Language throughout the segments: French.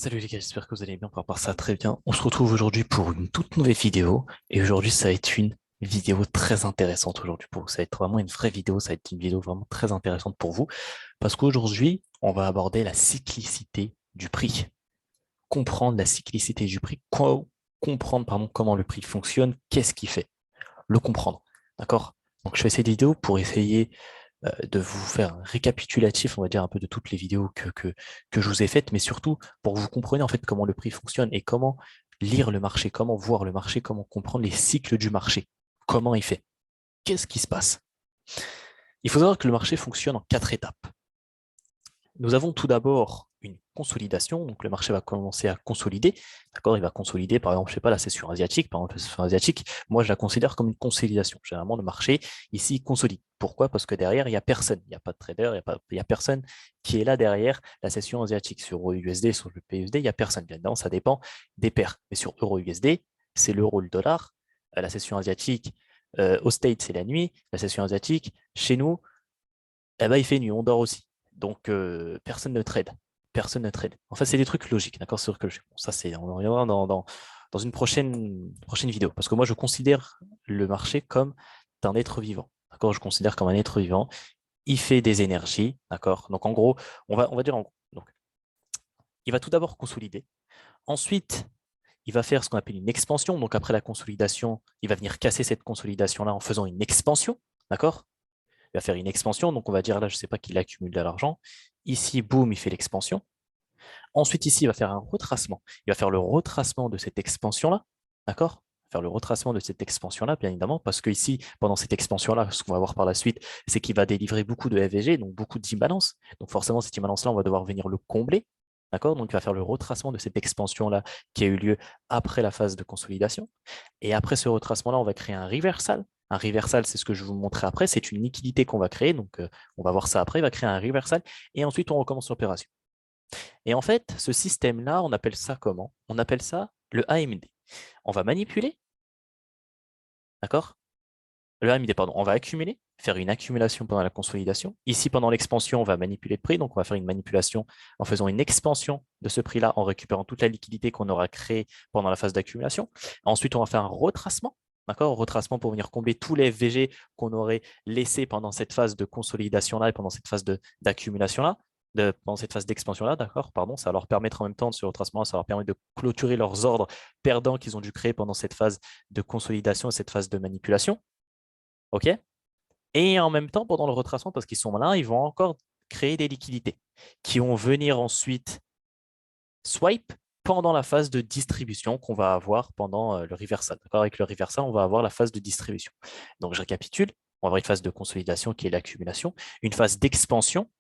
Salut les gars, j'espère que vous allez bien par rapport à ça, très bien. On se retrouve aujourd'hui pour une toute nouvelle vidéo. Et aujourd'hui, ça va être une vidéo très intéressante aujourd'hui pour vous. Ça va être vraiment une vraie vidéo, ça va être une vidéo vraiment très intéressante pour vous. Parce qu'aujourd'hui, on va aborder la cyclicité du prix. Comprendre la cyclicité du prix, comprendre pardon, comment le prix fonctionne, qu'est-ce qu'il fait. Le comprendre. D'accord? Donc je fais cette vidéo pour essayer de vous faire un récapitulatif, on va dire, un peu de toutes les vidéos que je vous ai faites, mais surtout pour que vous compreniez en fait comment le prix fonctionne et comment lire le marché, comment voir le marché, comment comprendre les cycles du marché, comment il fait, qu'est-ce qui se passe. Il faut savoir que le marché fonctionne en 4 étapes. Nous avons tout d'abord une consolidation, donc le marché va commencer à consolider, d'accord, il va consolider, par exemple, je sais pas, la session asiatique, par exemple, la session asiatique, moi je la considère comme une consolidation. Généralement, le marché ici il consolide. Pourquoi? Parce que derrière, il n'y a personne, il n'y a pas de trader, il y a personne qui est là derrière la session asiatique. Sur EURUSD, sur le PUSD, il n'y a personne. Bien évidemment, ça dépend des paires. Mais sur EURUSD, c'est l'euro, le dollar. La session asiatique, au States, c'est la nuit. La session asiatique, chez nous, eh ben, il fait nuit, on dort aussi. Donc, personne ne trade. Personne ne trade. Enfin, c'est des trucs logiques, d'accord? Sur que bon, ça, on en reviendra dans une prochaine vidéo. Parce que moi, je considère le marché comme un être vivant. D'accord? Je considère comme un être vivant. Il fait des énergies, d'accord? Donc, en gros, on va dire en gros. Donc, il va tout d'abord consolider. Ensuite, il va faire ce qu'on appelle une expansion. Donc, après la consolidation, il va venir casser cette consolidation-là en faisant une expansion, d'accord? Il va faire une expansion. Donc, on va dire là, je ne sais pas qu'il accumule de l'argent. Ici, boum, il fait l'expansion. Ensuite, ici, il va faire un retracement. Il va faire le retracement de cette expansion-là. D'accord? Faire le retracement de cette expansion-là, bien évidemment, parce que ici, pendant cette expansion-là, ce qu'on va voir par la suite, c'est qu'il va délivrer beaucoup de FVG, donc beaucoup d'imbalance. Donc, forcément, cette imbalance-là, on va devoir venir le combler. D'accord? Donc, il va faire le retracement de cette expansion-là qui a eu lieu après la phase de consolidation. Et après ce retracement-là, on va créer un reversal. Un reversal, c'est ce que je vais vous montrer après. C'est une liquidité qu'on va créer. Donc, on va voir ça après. Il va créer un reversal. Et ensuite, on recommence l'opération. Et en fait, ce système-là, on appelle ça comment? On appelle ça le AMD. On va manipuler, d'accord? Le AMD, pardon. On va accumuler, faire une accumulation pendant la consolidation. Ici, pendant l'expansion, on va manipuler le prix. Donc, on va faire une manipulation en faisant une expansion de ce prix-là, en récupérant toute la liquidité qu'on aura créée pendant la phase d'accumulation. Ensuite, on va faire un retracement. D'accord? Retracement pour venir combler tous les FVG qu'on aurait laissés pendant cette phase de consolidation-là et pendant cette phase d'accumulation-là. Pendant cette phase d'expansion-là, d'accord, pardon, ça va leur permettre en même temps, ce retracement, ça va leur permettre de clôturer leurs ordres perdants qu'ils ont dû créer pendant cette phase de consolidation et cette phase de manipulation. OK? Et en même temps, pendant le retracement, parce qu'ils sont malins, ils vont encore créer des liquidités qui vont venir ensuite swipe pendant la phase de distribution qu'on va avoir pendant le reversal. Avec le reversal, on va avoir la phase de distribution. Donc, je récapitule. On va avoir une phase de consolidation qui est l'accumulation, une phase d'expansion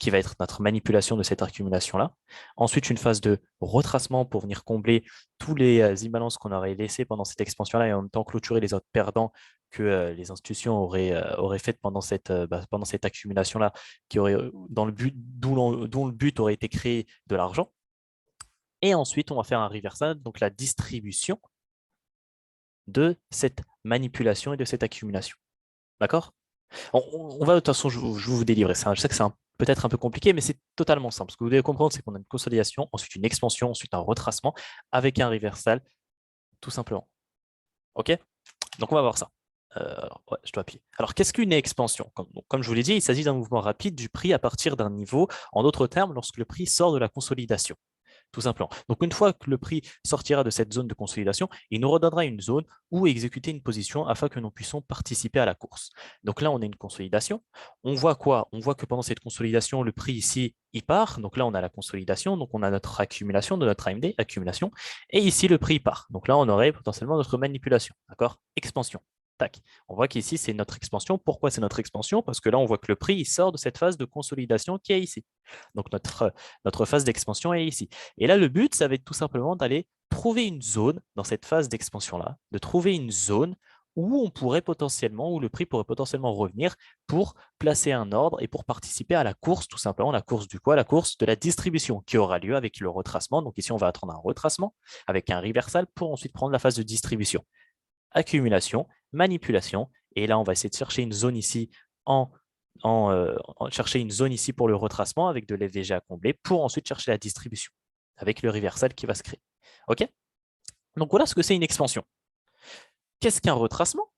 qui va être notre manipulation de cette accumulation-là. Ensuite, une phase de retracement pour venir combler tous les imbalances qu'on aurait laissés pendant cette expansion-là et en même temps clôturer les autres perdants que les institutions auraient faites pendant cette accumulation-là, qui aurait dans le but, dont le but aurait été créé de l'argent. Et ensuite, on va faire un reversal, donc la distribution de cette manipulation et de cette accumulation. D'accord? On va de toute façon, je vais vous délivrer ça. Je sais que c'est peut-être un peu compliqué, mais c'est totalement simple. Ce que vous devez comprendre, c'est qu'on a une consolidation, ensuite une expansion, ensuite un retracement avec un reversal, tout simplement. OK? Donc, on va voir ça. Ouais, je dois appuyer. Alors, qu'est-ce qu'une expansion? Comme je vous l'ai dit, il s'agit d'un mouvement rapide du prix à partir d'un niveau. En d'autres termes, lorsque le prix sort de la consolidation tout simplement. Donc, une fois que le prix sortira de cette zone de consolidation, il nous redonnera une zone où exécuter une position afin que nous puissions participer à la course. Donc là, on a une consolidation. On voit quoi? On voit que pendant cette consolidation, le prix ici, il part. Donc là, on a la consolidation. Donc, on a notre accumulation de notre AMD, accumulation. Et ici, le prix part. Donc là, on aurait potentiellement notre manipulation. D'accord? Expansion. Tac. On voit qu'ici, c'est notre expansion. Pourquoi c'est notre expansion? Parce que là, on voit que le prix il sort de cette phase de consolidation qui est ici. Donc, notre phase d'expansion est ici. Et là, le but, ça va être tout simplement d'aller trouver une zone dans cette phase d'expansion-là, de trouver une zone où on pourrait potentiellement, où le prix pourrait potentiellement revenir pour placer un ordre et pour participer à la course, tout simplement, la course du quoi? La course de la distribution qui aura lieu avec le retracement. Donc ici, on va attendre un retracement avec un reversal pour ensuite prendre la phase de distribution. Accumulation, manipulation, et là, on va essayer de chercher une zone ici en chercher une zone ici pour le retracement avec de l'FVG à combler pour ensuite chercher la distribution avec le reversal qui va se créer. OK? Donc voilà ce que c'est une expansion. Qu'est-ce qu'un retracement?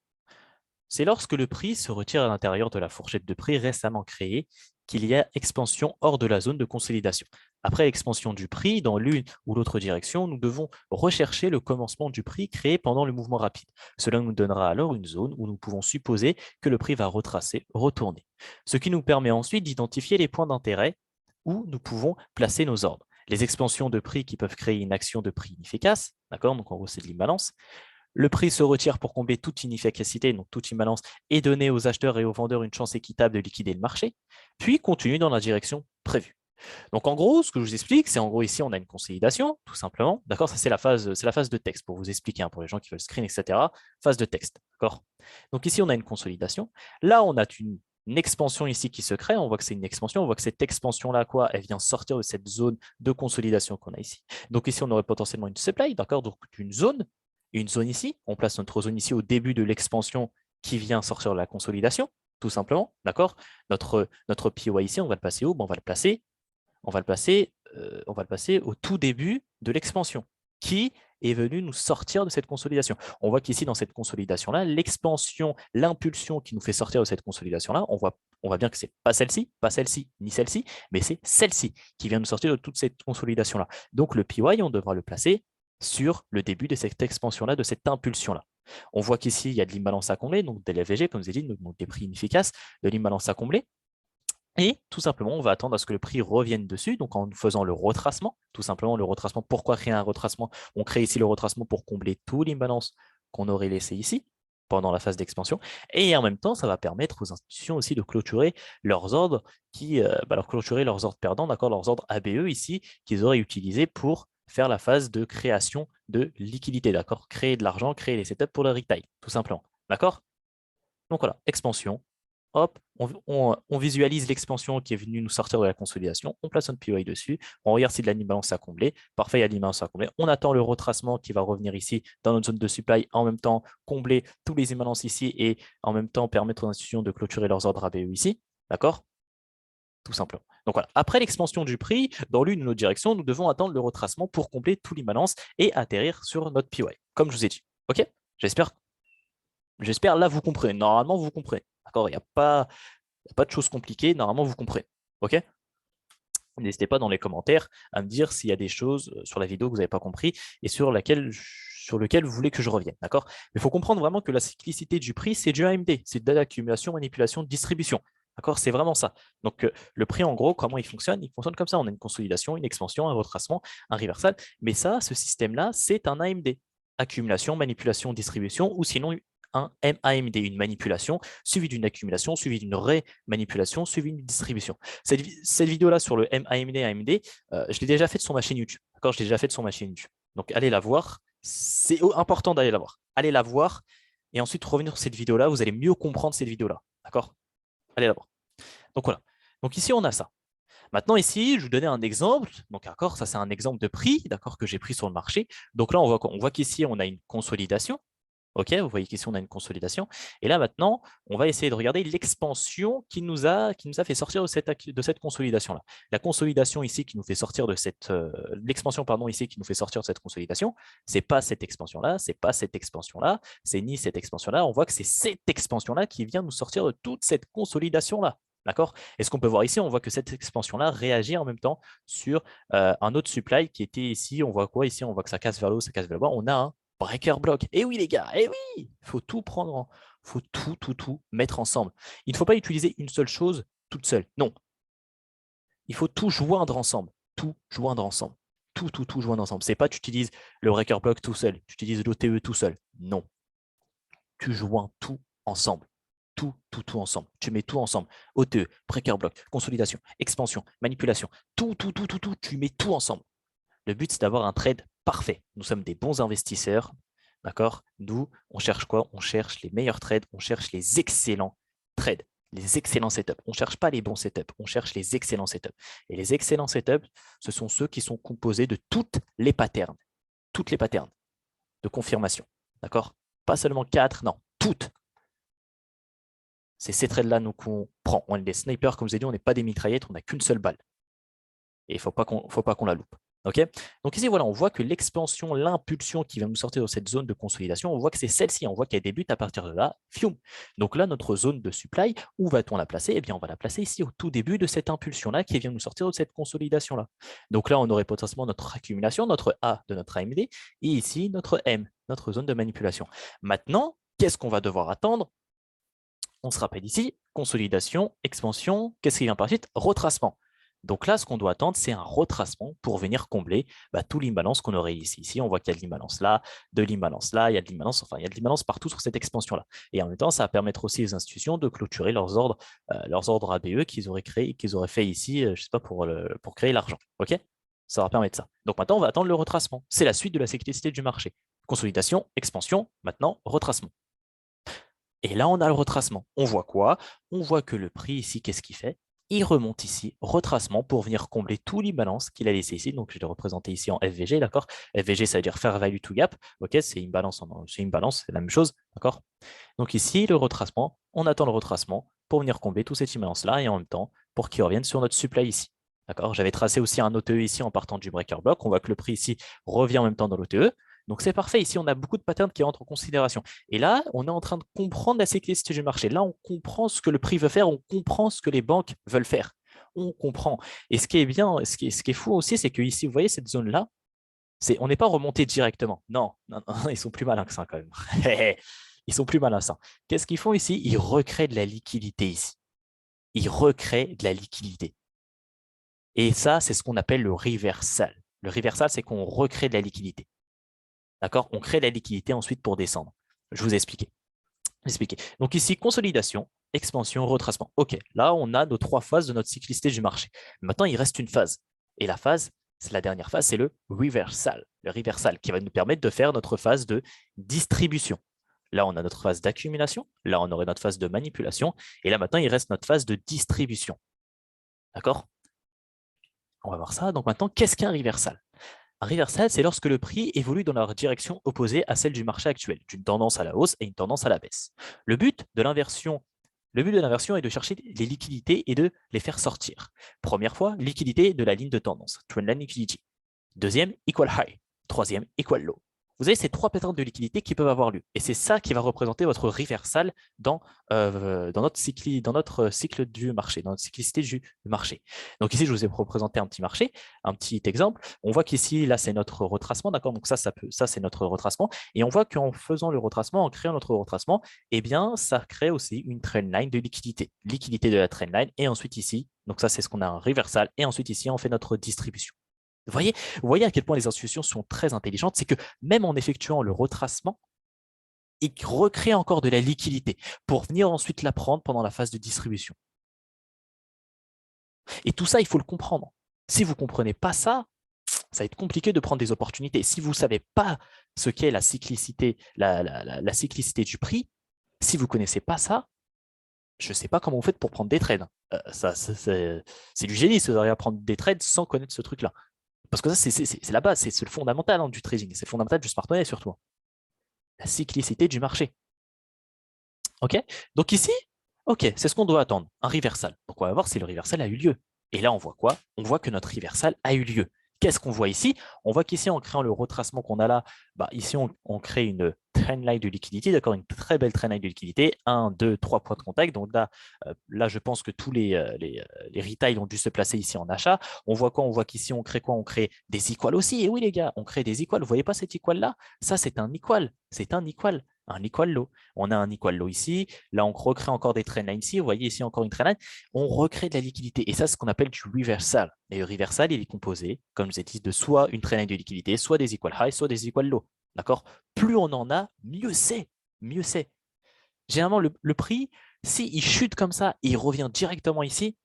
C'est lorsque le prix se retire à l'intérieur de la fourchette de prix récemment créée qu'il y a expansion hors de la zone de consolidation. Après l'expansion du prix dans l'une ou l'autre direction, nous devons rechercher le commencement du prix créé pendant le mouvement rapide. Cela nous donnera alors une zone où nous pouvons supposer que le prix va retracer, retourner. Ce qui nous permet ensuite d'identifier les points d'intérêt où nous pouvons placer nos ordres. Les expansions de prix qui peuvent créer une action de prix inefficace, d'accord? Donc en gros c'est de l'imbalance. Le prix se retire pour combler toute inefficacité, donc toute imbalance, et donner aux acheteurs et aux vendeurs une chance équitable de liquider le marché, puis continue dans la direction prévue. Donc en gros, ce que je vous explique, c'est en gros ici, on a une consolidation, tout simplement. D'accord? Ça, c'est la phase de texte pour vous expliquer, hein, pour les gens qui veulent screen, etc. Phase de texte. D'accord? Donc ici, on a une consolidation. Là, on a une expansion ici qui se crée. On voit que c'est une expansion. On voit que cette expansion-là, quoi, elle vient sortir de cette zone de consolidation qu'on a ici. Donc ici, on aurait potentiellement une supply, d'accord? Donc une zone ici. On place notre zone ici au début de l'expansion qui vient sortir de la consolidation, tout simplement. D'accord? Notre POI ici, on va le placer où? Bon, on va le placer au tout début de l'expansion, qui est venu nous sortir de cette consolidation. On voit qu'ici, dans cette consolidation-là, l'expansion, l'impulsion qui nous fait sortir de cette consolidation-là, on voit bien que ce n'est pas celle-ci, ni celle-ci, mais c'est celle-ci qui vient nous sortir de toute cette consolidation-là. Donc, le PY, on devra le placer sur le début de cette expansion-là, de cette impulsion-là. On voit qu'ici, il y a de l'imbalance à combler, donc de l'FVG, comme je vous ai dit, donc des prix inefficaces, de l'imbalance à combler. Et tout simplement, on va attendre à ce que le prix revienne dessus, donc en faisant le retracement. Tout simplement, le retracement. Pourquoi créer un retracement? On crée ici le retracement pour combler tout l'imbalance qu'on aurait laissé ici pendant la phase d'expansion. Et en même temps, ça va permettre aux institutions aussi de clôturer leurs ordres leur clôturer leurs ordres perdants, d'accord, leurs ordres ABE ici, qu'ils auraient utilisés pour faire la phase de création de liquidité, d'accord, créer de l'argent, créer les setups pour le retail, tout simplement, d'accord. Donc voilà, expansion. Hop, on visualise l'expansion qui est venue nous sortir de la consolidation. On place notre POI dessus. On regarde si de l'imbalance à combler. Parfait, il y a de l'imbalance à combler. On attend le retracement qui va revenir ici dans notre zone de supply. En même temps, combler tous les imbalances ici et en même temps permettre aux institutions de clôturer leurs ordres ABE ici. D'accord? Tout simplement. Donc voilà, après l'expansion du prix, dans l'une ou l'autre direction, nous devons attendre le retracement pour combler tout l'imbalance et atterrir sur notre POI, comme je vous ai dit. OK? J'espère là, vous comprenez. Normalement, vous comprenez. D'accord? Il n'y a pas de choses compliquées. Normalement, vous comprenez. OK? N'hésitez pas dans les commentaires à me dire s'il y a des choses sur la vidéo que vous n'avez pas compris et sur lequel vous voulez que je revienne. D'accord? Mais il faut comprendre vraiment que la cyclicité du prix, c'est du AMD. C'est de l'accumulation, manipulation, distribution. D'accord? C'est vraiment ça. Donc, le prix, en gros, comment il fonctionne? Il fonctionne comme ça. On a une consolidation, une expansion, un retracement, un reversal. Mais ça, ce système-là, c'est un AMD. Accumulation, manipulation, distribution, ou sinon un MAMD, une manipulation, suivie d'une accumulation, suivie d'une ré-manipulation, suivie d'une distribution. Cette vidéo-là sur le MAMD, AMD, je l'ai déjà faite sur ma chaîne YouTube. D'accord? Je l'ai déjà faite sur ma chaîne YouTube. Donc, allez la voir. C'est important d'aller la voir. Allez la voir et ensuite revenir sur cette vidéo-là. Vous allez mieux comprendre cette vidéo-là. D'accord? Allez la voir. Donc, voilà. Donc, ici, on a ça. Maintenant, ici, je vais vous donner un exemple. Donc, d'accord, ça, c'est un exemple de prix, d'accord, que j'ai pris sur le marché. Donc là, on voit qu'ici, on a une consolidation. OK, vous voyez qu'ici, on a une consolidation. Et là, maintenant, on va essayer de regarder l'expansion qui nous a fait sortir de cette consolidation-là. La consolidation ici qui nous fait sortir de cette… l'expansion, pardon, ici qui nous fait sortir de cette consolidation, ce n'est pas cette expansion-là, ce n'est pas cette expansion-là, c'est ni cette expansion-là. On voit que c'est cette expansion-là qui vient nous sortir de toute cette consolidation-là. D'accord? Et ce qu'on peut voir ici, on voit que cette expansion-là réagit en même temps sur un autre supply qui était ici. On voit quoi ici? On voit que ça casse vers le haut, ça casse vers le bas. On a un breaker block. Et oui, les gars, et oui, il faut tout prendre, faut tout mettre ensemble. Il ne faut pas utiliser une seule chose toute seule. Non. Il faut tout joindre ensemble. Tout joindre ensemble. Tout joindre ensemble. C'est pas tu utilises le breaker block tout seul, tu utilises l'OTE tout seul. Non. Tu joins tout ensemble. Tout ensemble. Tu mets tout ensemble. OTE, breaker block, consolidation, expansion, manipulation. Tout. Tu mets tout ensemble. Le but, c'est d'avoir un trade parfait. Nous sommes des bons investisseurs. D'accord? Nous, on cherche quoi? On cherche les meilleurs trades, on cherche les excellents trades, les excellents setups. On ne cherche pas les bons setups, on cherche les excellents setups. Et les excellents setups, ce sont ceux qui sont composés de toutes les patterns de confirmation. D'accord? Pas seulement 4, non, toutes. C'est ces trades-là nous qu'on prend. On est des snipers, comme je vous ai dit, on n'est pas des mitraillettes, on n'a qu'une seule balle. Et il ne faut pas qu'on la loupe. Okay, donc ici, voilà, on voit que l'expansion, l'impulsion qui va nous sortir de cette zone de consolidation, on voit que c'est celle-ci. On voit qu'elle débute à partir de là. Fium. Donc là, notre zone de supply, où va-t-on la placer? Eh bien, on va la placer ici au tout début de cette impulsion-là qui vient nous sortir de cette consolidation-là. Donc là, on aurait potentiellement notre accumulation, notre A de notre AMD, et ici, notre M, notre zone de manipulation. Maintenant, qu'est-ce qu'on va devoir attendre? On se rappelle ici, consolidation, expansion, qu'est-ce qui vient par suite? Retracement. Donc là, ce qu'on doit attendre, c'est un retracement pour venir combler tout l'imbalance qu'on aurait ici. Ici, on voit qu'il y a de l'imbalance là, de l'imbalance là, il y a de l'imbalance, enfin, il y a de l'imbalance partout sur cette expansion-là. Et en même temps, ça va permettre aussi aux institutions de clôturer leurs ordres ABE qu'ils auraient créés, qu'ils auraient fait ici, je ne sais pas, pour créer l'argent. OK? Ça va permettre ça. Donc maintenant, on va attendre le retracement. C'est la suite de la cyclicité du marché. Consolidation, expansion, maintenant, retracement. Et là, on a le retracement. On voit quoi? On voit que le prix ici, qu'est-ce qu'il fait? Il remonte ici, retracement, pour venir combler tout l'imbalance qu'il a laissé ici. Donc, je l'ai représenté ici en FVG, d'accord? FVG, ça veut dire Fair Value to Gap. OK, c'est une balance, c'est la même chose, d'accord? Donc ici, le retracement, on attend le retracement pour venir combler toute cette imbalance-là et en même temps, pour qu'il revienne sur notre supply ici. D'accord? J'avais tracé aussi un OTE ici en partant du breaker block. On voit que le prix ici revient en même temps dans l'OTE. Donc c'est parfait. Ici, on a beaucoup de patterns qui entrent en considération. Et là, on est en train de comprendre la cyclicité du marché. Là, on comprend ce que le prix veut faire. On comprend ce que les banques veulent faire. On comprend. Et ce qui est bien, ce qui est fou aussi, c'est que ici, vous voyez cette zone-là, on n'est pas remonté directement. Non, non, non, ils sont plus malins que ça quand même. Ils sont plus malins que ça. Qu'est-ce qu'ils font ici? Ils recréent de la liquidité ici. Ils recréent de la liquidité. Et ça, c'est ce qu'on appelle le reversal. Le reversal, c'est qu'on recrée de la liquidité. D'accord? On crée de la liquidité ensuite pour descendre. Je vous ai expliqué. Donc ici, consolidation, expansion, retracement. OK, là, on a nos 3 phases de notre cyclicité du marché. Maintenant, il reste une phase. Et la phase, c'est la dernière phase, c'est le reversal. Le reversal qui va nous permettre de faire notre phase de distribution. Là, on a notre phase d'accumulation. Là, on aurait notre phase de manipulation. Et là, maintenant, il reste notre phase de distribution. D'accord? On va voir ça. Donc maintenant, qu'est-ce qu'un reversal? Un reversal, c'est lorsque le prix évolue dans la direction opposée à celle du marché actuel, d'une tendance à la hausse et une tendance à la baisse. Le but de l'inversion est de chercher les liquidités et de les faire sortir. Première fois, liquidité de la ligne de tendance, trendline liquidity. Deuxième, equal high. Troisième, equal low. Vous avez ces 3 patterns de liquidité qui peuvent avoir lieu. Et c'est ça qui va représenter votre reversal dans notre cycle du marché, dans notre cyclicité du marché. Donc ici, je vous ai représenté un petit marché, un petit exemple. On voit qu'ici, là, c'est notre retracement, d'accord? Donc ça c'est notre retracement. Et on voit qu'en faisant le retracement, en créant notre retracement, eh bien, ça crée aussi une trendline de liquidité. Liquidité de la trendline. Et ensuite ici, donc ça, c'est ce qu'on a un reversal. Et ensuite ici, on fait notre distribution. Vous voyez à quel point les institutions sont très intelligentes, c'est que même en effectuant le retracement, ils recréent encore de la liquidité pour venir ensuite la prendre pendant la phase de distribution. Et tout ça, il faut le comprendre. Si vous ne comprenez pas ça, ça va être compliqué de prendre des opportunités. Si vous ne savez pas ce qu'est la cyclicité, la cyclicité du prix, si vous ne connaissez pas ça, je ne sais pas comment vous faites pour prendre des trades. C'est du génie, ça devrait prendre des trades sans connaître ce truc-là. Parce que ça, c'est la base, c'est le fondamental du trading, c'est le fondamental du smart money surtout. La cyclicité du marché. OK? Donc ici, OK, c'est ce qu'on doit attendre, un reversal. Donc on va voir si le reversal a eu lieu. Et là, on voit quoi? On voit que notre reversal a eu lieu. Qu'est-ce qu'on voit ici? On voit qu'ici, en créant le retracement qu'on a là, ici, on crée une trendline de liquidité, d'accord, une très belle trendline de liquidité, 1, 2, 3 points de contact. Donc là je pense que tous les retails ont dû se placer ici en achat. On voit quoi? On voit qu'ici, on crée quoi? On crée des equals aussi. Et oui, les gars, on crée des equals. Vous ne voyez pas cet equal-là? Ça, c'est un equal. C'est un equal. Un equal low. On a un equal low ici. Là, on recrée encore des trendlines ici. Vous voyez ici encore une trendline. On recrée de la liquidité. Et ça, c'est ce qu'on appelle du reversal. Et le reversal, il est composé, comme je vous ai dit, de soit une trendline de liquidité, soit des equal high, soit des equal low. D'accord? Plus on en a, mieux c'est. Mieux c'est. Généralement, le prix, s'il chute comme ça et il revient directement ici,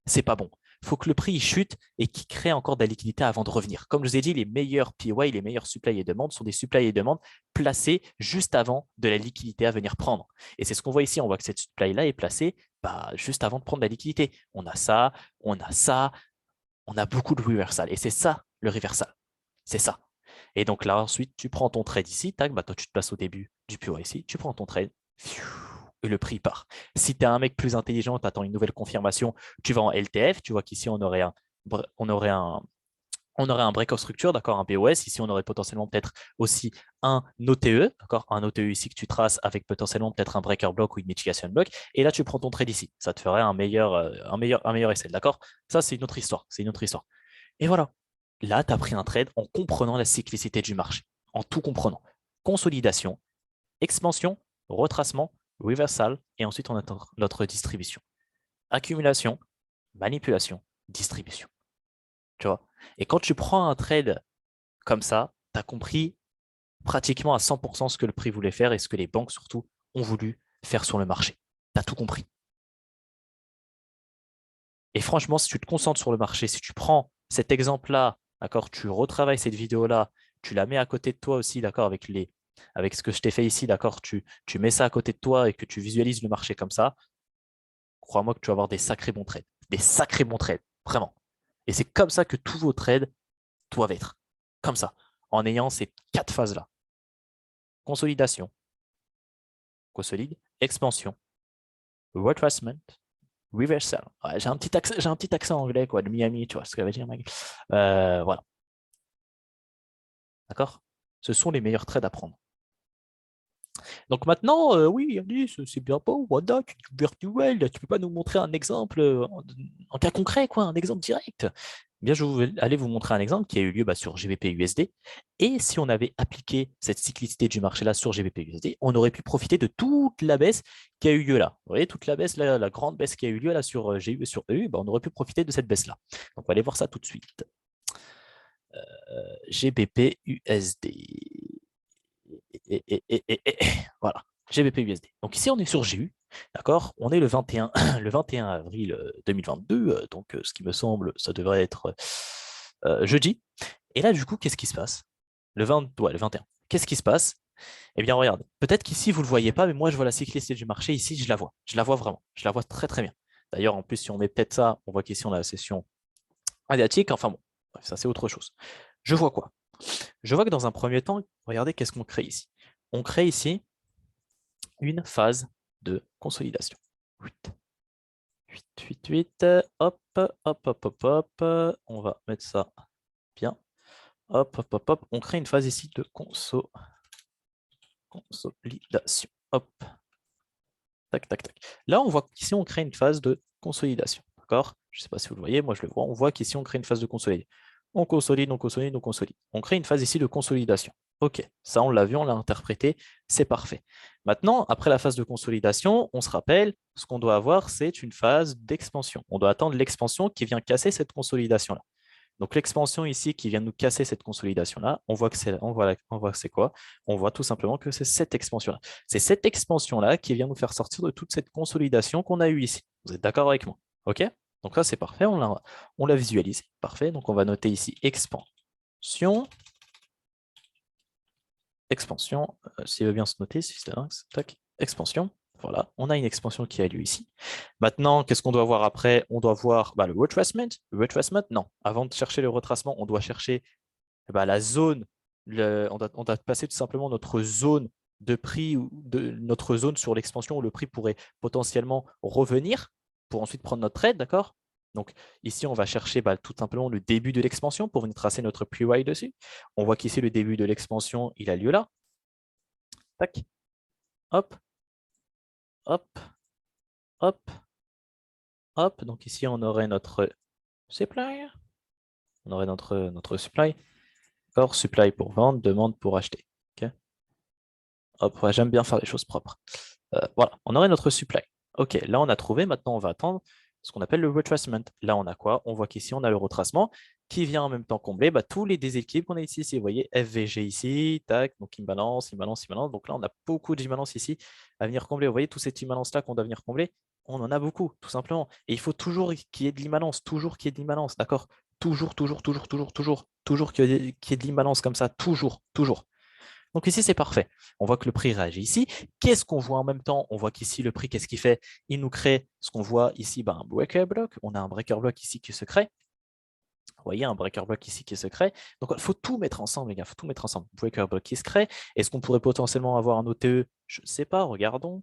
c'est pas bon. Il faut que le prix chute et qu'il crée encore de la liquidité avant de revenir. Comme je vous ai dit, les meilleurs PY, les meilleurs supply et demande sont des supply et demandes placés juste avant de la liquidité à venir prendre. Et c'est ce qu'on voit ici. On voit que cette supply-là est placée juste avant de prendre la liquidité. On a ça, on a ça, on a beaucoup de reversal. Et c'est ça, le reversal. C'est ça. Et donc là, ensuite, tu prends ton trade ici. Tac, toi, tu te places au début du PY ici. Tu prends ton trade. et le prix part. Si tu es un mec plus intelligent, tu attends une nouvelle confirmation, tu vas en LTF, tu vois qu'ici on aurait un, on aurait un break of structure, d'accord, un BOS. Ici, on aurait potentiellement peut-être aussi un OTE, d'accord, un OTE ici que tu traces avec potentiellement peut-être un breaker block ou une mitigation block. Et là, tu prends ton trade ici. Ça te ferait un meilleur essai, d'accord? Ça, c'est une autre histoire. C'est une autre histoire. Et voilà. Là, tu as pris un trade en comprenant la cyclicité du marché, en tout comprenant. Consolidation, expansion, retracement, reversal, et ensuite on attend notre distribution. Accumulation, manipulation, distribution. Tu vois? Et quand tu prends un trade comme ça, tu as compris pratiquement à 100% ce que le prix voulait faire et ce que les banques surtout ont voulu faire sur le marché. Tu as tout compris. Et franchement, si tu te concentres sur le marché, si tu prends cet exemple-là, d'accord, tu retravailles cette vidéo-là, tu la mets à côté de toi aussi, d'accord, avec ce que je t'ai fait ici, d'accord, tu mets ça à côté de toi et que tu visualises le marché comme ça, crois-moi que tu vas avoir des sacrés bons trades. Des sacrés bons trades, vraiment. Et c'est comme ça que tous vos trades doivent être. Comme ça, en ayant ces 4 phases-là. Consolidation, consolide, expansion, retracement, reversal. Ouais, j'ai un petit accent anglais, quoi, de Miami, tu vois ce que ça veut dire, mec. Voilà. D'accord? Ce sont les meilleurs trades à prendre. Donc maintenant, oui, Yannis, c'est bien beau, voilà, tu es virtuel, tu peux pas nous montrer un exemple en cas concret, quoi, un exemple direct. Eh bien, je vais aller vous montrer un exemple qui a eu lieu sur GBP/USD. Et si on avait appliqué cette cyclicité du marché-là sur GBP/USD, on aurait pu profiter de toute la baisse qui a eu lieu là. Vous voyez, toute la baisse, la grande baisse qui a eu lieu là sur GU et sur EU, on aurait pu profiter de cette baisse-là. Donc, on va aller voir ça tout de suite. GBP/USD. Voilà, GBP/USD. Donc ici, on est sur GU, d'accord? On est le 21, le 21 avril 2022, donc ce qui me semble, ça devrait être jeudi. Et là, du coup, qu'est-ce qui se passe? Le 21. Qu'est-ce qui se passe? Eh bien, regardez, peut-être qu'ici, vous ne le voyez pas, mais moi, je vois la cyclicité du marché. Ici, je la vois. Je la vois vraiment. Je la vois très, très bien. D'ailleurs, en plus, si on met peut-être ça, on voit qu'ici, on a la session asiatique. Enfin bon, bref, ça, c'est autre chose. Je vois quoi? Je vois que dans un premier temps, regardez qu'est-ce qu'on crée ici. On crée ici une phase de consolidation. 8, 8, 8, 8. Hop, hop, hop, hop, hop. On va mettre ça bien. Hop, hop, hop, hop. On crée une phase ici de consolidation. Hop. Tac, tac, tac. Là, on voit qu'ici, on crée une phase de consolidation. D'accord? Je ne sais pas si vous le voyez, moi je le vois. On voit qu'ici, on crée une phase de consolidation. On consolide, on consolide, on consolide. On crée une phase ici de consolidation. Ok, ça on l'a vu, on l'a interprété, c'est parfait. Maintenant, après la phase de consolidation, on se rappelle, ce qu'on doit avoir, c'est une phase d'expansion. On doit attendre l'expansion qui vient casser cette consolidation-là. Donc l'expansion ici qui vient nous casser cette consolidation-là, on voit que c'est quoi? On voit tout simplement que c'est cette expansion-là. C'est cette expansion-là qui vient nous faire sortir de toute cette consolidation qu'on a eue ici. Vous êtes d'accord avec moi? OK? Donc ça, c'est parfait, on l'a visualisé. Parfait, donc on va noter ici expansion. Expansion, s'il veut bien se noter, si c'est là, tac, expansion. Voilà, on a une expansion qui a lieu ici. Maintenant, qu'est-ce qu'on doit voir après? On doit voir le retracement. Le retracement, non. Avant de chercher le retracement, on doit chercher la zone. On doit passer tout simplement notre zone de prix, ou notre zone sur l'expansion où le prix pourrait potentiellement revenir pour ensuite prendre notre trade, d'accord? Donc ici, on va chercher tout simplement le début de l'expansion pour venir tracer notre PY dessus. On voit qu'ici, le début de l'expansion, il a lieu là. Tac, hop, hop, hop, hop. Donc ici, on aurait notre supply. On aurait notre supply. D'accord, supply pour vendre, demande pour acheter. Ok. Hop, ouais, j'aime bien faire les choses propres. Voilà, on aurait notre supply. Ok, là on a trouvé, maintenant on va attendre ce qu'on appelle le retracement. Là on a quoi? On voit qu'ici on a le retracement qui vient en même temps combler tous les déséquilibres qu'on a ici. Vous voyez FVG ici, tac, donc imbalance, imbalance, imbalance. Donc là on a beaucoup d'imbalance ici à venir combler. Vous voyez toute cette imbalance là qu'on doit venir combler, on en a beaucoup, tout simplement. Et il faut toujours qu'il y ait de l'imbalance, toujours qu'il y ait de l'imbalance, d'accord? Toujours, toujours, toujours, toujours, toujours, toujours qu'il y ait de l'imbalance comme ça, toujours, toujours. Donc ici, c'est parfait. On voit que le prix réagit ici. Qu'est-ce qu'on voit en même temps? On voit qu'ici, le prix, qu'est-ce qu'il fait? Il nous crée ce qu'on voit ici, un breaker block. On a un breaker block ici qui se crée. Vous voyez, un breaker block ici qui se crée. Donc, il faut tout mettre ensemble, les gars. Il faut tout mettre ensemble. Breaker block qui se crée. Est-ce qu'on pourrait potentiellement avoir un OTE? Je ne sais pas. Regardons.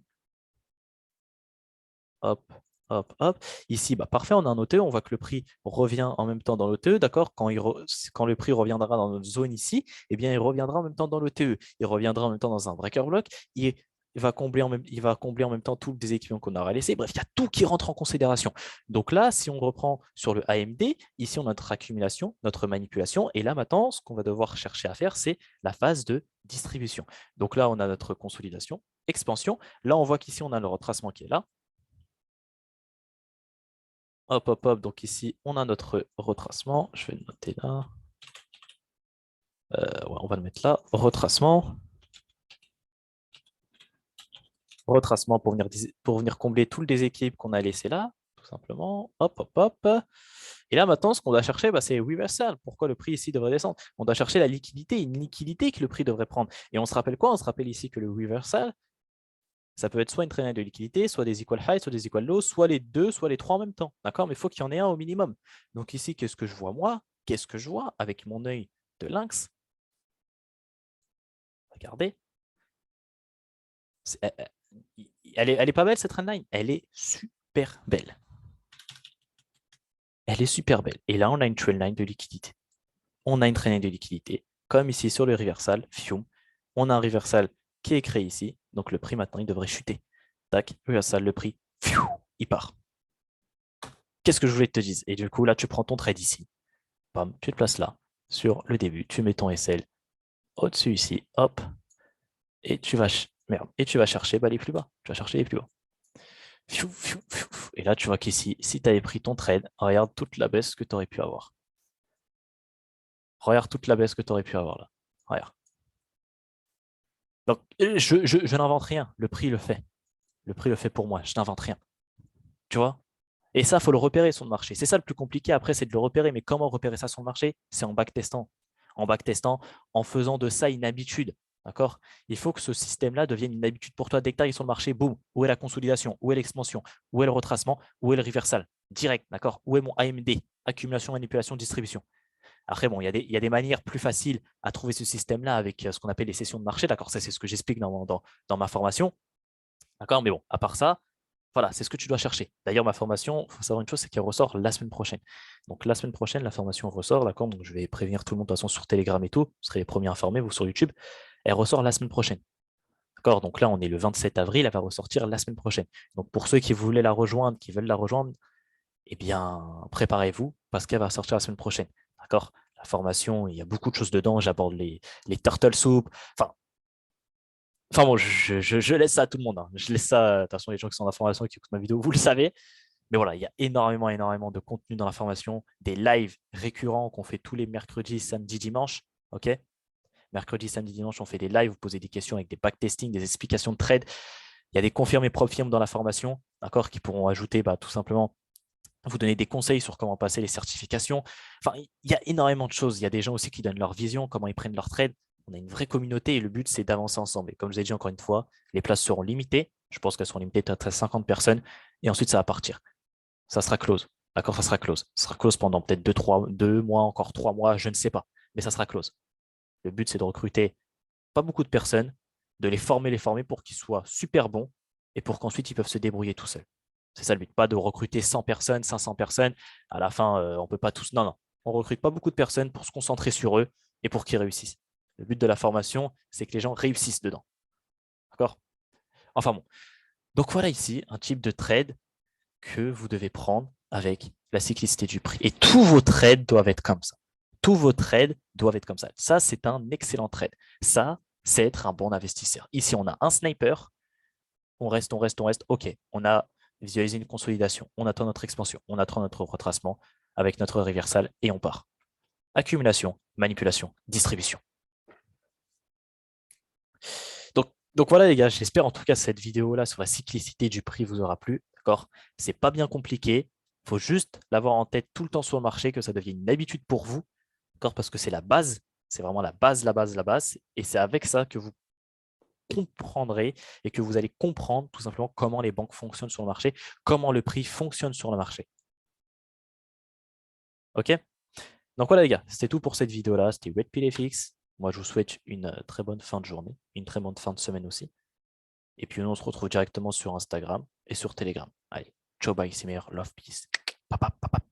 hop, hop, hop. Ici, bah, parfait, on a un OTE, on voit que le prix revient en même temps dans l'OTE, d'accord? Quand le prix reviendra dans notre zone ici, eh bien, il reviendra en même temps dans l'OTE. Il reviendra en même temps dans un breaker block. Il va combler en même temps tous les équipements qu'on aura laissés. Bref, il y a tout qui rentre en considération. Donc là, si on reprend sur le AMD, ici, on a notre accumulation, notre manipulation. Et là, maintenant, ce qu'on va devoir chercher à faire, c'est la phase de distribution. Donc là, on a notre consolidation, expansion. Là, on voit qu'ici, on a le retracement qui est là. Hop, hop, hop. Donc ici, on a notre retracement. Je vais le noter là. Ouais, on va le mettre là. Retracement. Retracement pour venir combler tout le déséquilibre qu'on a laissé là, tout simplement. Hop, hop, hop. Et là, maintenant, ce qu'on doit chercher, bah, c'est reversal. Pourquoi le prix ici devrait descendre? On doit chercher la liquidité, une liquidité que le prix devrait prendre. Et on se rappelle quoi? On se rappelle ici que le reversal, ça peut être soit une traînée de liquidité, soit des equal high, soit des equal low, soit les deux, soit les trois en même temps. D'accord? Mais il faut qu'il y en ait un au minimum. Donc ici, qu'est-ce que je vois moi? Qu'est-ce que je vois avec mon œil de lynx? Regardez. Elle est pas belle cette trendline? Elle est super belle. Elle est super belle. Et là, on a une trendline de liquidité. On a une traînée de liquidité. Comme ici sur le reversal, fium. On a un reversal qui est créé ici. Donc le prix maintenant, il devrait chuter. Tac, reversal, le prix, fiu, il part. Qu'est-ce que je voulais te dire? Et du coup, là, tu prends ton trade ici. Bam, tu te places là, sur le début. Tu mets ton SL au-dessus ici. Hop. Et tu vas, merde, et tu vas chercher bah, les plus bas. Tu vas chercher les plus bas. Et là, tu vois qu'ici, si tu avais pris ton trade, regarde toute la baisse que tu aurais pu avoir. Regarde toute la baisse que tu aurais pu avoir là. Regarde. Donc, je n'invente rien. Le prix le fait. Le prix le fait pour moi. Je n'invente rien. Tu vois? Et ça, il faut le repérer sur le marché. C'est ça le plus compliqué après, c'est de le repérer. Mais comment repérer ça sur le marché? C'est en backtestant. En backtestant, en faisant de ça une habitude. D'accord? Il faut que ce système-là devienne une habitude pour toi. Dès que tu arrives sur le marché, boum, où est la consolidation? Où est l'expansion? Où est le retracement? Où est le reversal? Direct, d'accord? Où est mon AMD? Accumulation, manipulation, distribution. Après, bon, il y a des manières plus faciles à trouver ce système-là avec ce qu'on appelle les sessions de marché. D'accord? Ça, c'est ce que j'explique dans ma formation. D'accord? Mais bon, à part ça, voilà, c'est ce que tu dois chercher. D'ailleurs, ma formation, il faut savoir une chose, c'est qu'elle ressort la semaine prochaine. Donc la semaine prochaine, la formation ressort, d'accord? Donc je vais prévenir tout le monde de toute façon sur Telegram et tout. Vous serez les premiers informés, vous sur YouTube. Elle ressort la semaine prochaine. D'accord? Donc là, on est le 27 avril, elle va ressortir la semaine prochaine. Donc pour ceux qui voulaient la rejoindre, qui veulent la rejoindre, eh bien, préparez-vous parce qu'elle va sortir la semaine prochaine. D'accord? La formation, il y a beaucoup de choses dedans. J'aborde les turtle soup. Enfin bon, je laisse ça à tout le monde, hein. Je laisse ça, de toute façon, les gens qui sont dans la formation et qui écoutent ma vidéo, vous le savez. Mais voilà, il y a énormément, énormément de contenu dans la formation, des lives récurrents qu'on fait tous les mercredis, samedis, dimanches. OK? Mercredi, samedi, dimanche, on fait des lives, vous posez des questions avec des backtesting, des explications de trade. Il y a des confirmés prop firmes dans la formation, d'accord, qui pourront ajouter bah, tout simplement vous donner des conseils sur comment passer les certifications. Enfin, il y a énormément de choses. Il y a des gens aussi qui donnent leur vision, comment ils prennent leur trade. On a une vraie communauté et le but, c'est d'avancer ensemble. Et comme je l'ai dit encore une fois, les places seront limitées. Je pense qu'elles seront limitées peut-être à 50 personnes. Et ensuite, ça va partir. Ça sera close. D'accord, ça sera close. Ça sera close pendant peut-être 2 mois, encore 3 mois, je ne sais pas. Mais ça sera close. Le but, c'est de recruter pas beaucoup de personnes, de les former pour qu'ils soient super bons et pour qu'ensuite ils peuvent se débrouiller tout seuls. C'est ça le but, pas de recruter 100 personnes, 500 personnes. À la fin, on ne peut pas tous. Non, non. On recrute pas beaucoup de personnes pour se concentrer sur eux et pour qu'ils réussissent. Le but de la formation, c'est que les gens réussissent dedans. D'accord? Enfin bon. Donc voilà ici un type de trade que vous devez prendre avec la cyclicité du prix. Et tous vos trades doivent être comme ça. Tous vos trades doivent être comme ça. Ça, c'est un excellent trade. Ça, c'est être un bon investisseur. Ici, on a un sniper. On reste, on reste, on reste. OK, on a visualisé une consolidation. On attend notre expansion. On attend notre retracement avec notre reversal et on part. Accumulation, manipulation, distribution. Donc voilà les gars, j'espère en tout cas cette vidéo-là sur la cyclicité du prix vous aura plu. D'accord? C'est pas bien compliqué. Il faut juste l'avoir en tête tout le temps sur le marché, que ça devienne une habitude pour vous. D'accord? Parce que c'est la base. C'est vraiment la base, la base, la base. Et c'est avec ça que vous comprendrez et que vous allez comprendre tout simplement comment les banques fonctionnent sur le marché, comment le prix fonctionne sur le marché. OK? Donc voilà les gars, c'était tout pour cette vidéo-là. C'était WebPillFX. Moi, je vous souhaite une très bonne fin de journée, une très bonne fin de semaine aussi. Et puis nous, on se retrouve directement sur Instagram et sur Telegram. Allez, ciao, bye, c'est meilleur. Love, peace. Papa, papa.